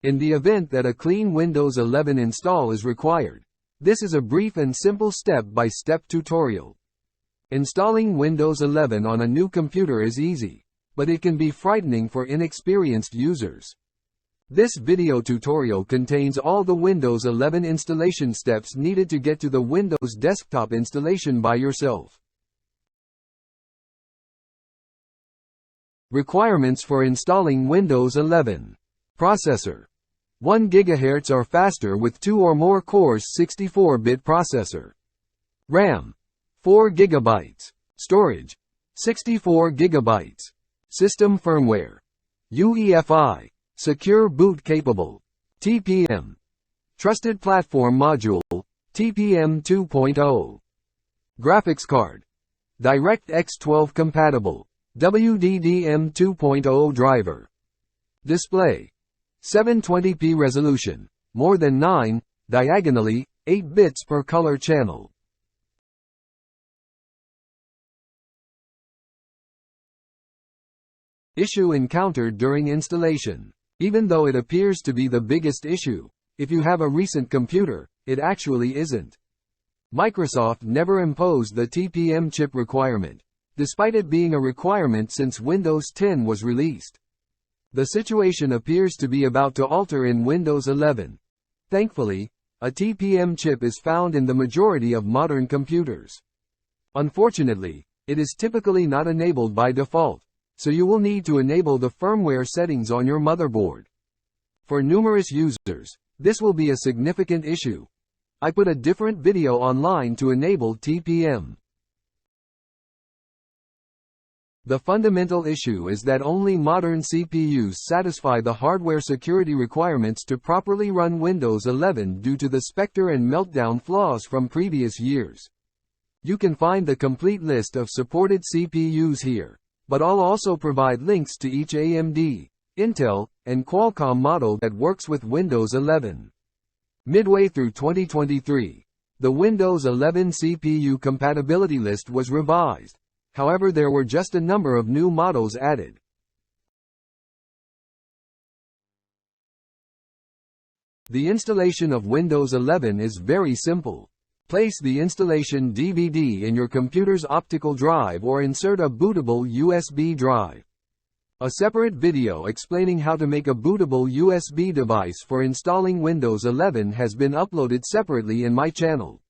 In the event that a clean Windows 11 install is required, this is a brief and simple step-by-step tutorial. Installing Windows 11 on a new computer is easy, but it can be frightening for inexperienced users. This video tutorial contains all the Windows 11 installation steps needed to get to the Windows desktop installation by yourself. Requirements for installing Windows 11. Processor: 1 GHz or faster with 2 or more cores, 64-bit processor. RAM: 4 GB. Storage: 64 GB. System firmware: UEFI, secure boot capable. TPM, trusted platform module, TPM 2.0. Graphics card: DirectX 12 compatible, WDDM 2.0 driver. Display: 720p resolution, more than 9, diagonally, 8 bits per color channel. Issue encountered during installation. Even though it appears to be the biggest issue, if you have a recent computer, it actually isn't. Microsoft never imposed the TPM chip requirement, despite it being a requirement since Windows 10 was released. The situation appears to be about to alter in Windows 11. Thankfully, a TPM chip is found in the majority of modern computers. Unfortunately, it is typically not enabled by default, so you will need to enable the firmware settings on your motherboard. For numerous users, this will be a significant issue. I put a different video online to enable TPM. The fundamental issue is that only modern CPUs satisfy the hardware security requirements to properly run Windows 11 due to the Spectre and Meltdown flaws from previous years. You can find the complete list of supported CPUs here, but I'll also provide links to each AMD, Intel, and Qualcomm model that works with Windows 11. Midway through 2023, the Windows 11 CPU compatibility list was revised. However, there were just a number of new models added. The installation of Windows 11 is very simple. Place the installation DVD in your computer's optical drive or insert a bootable USB drive. A separate video explaining how to make a bootable USB device for installing Windows 11 has been uploaded separately in my channel.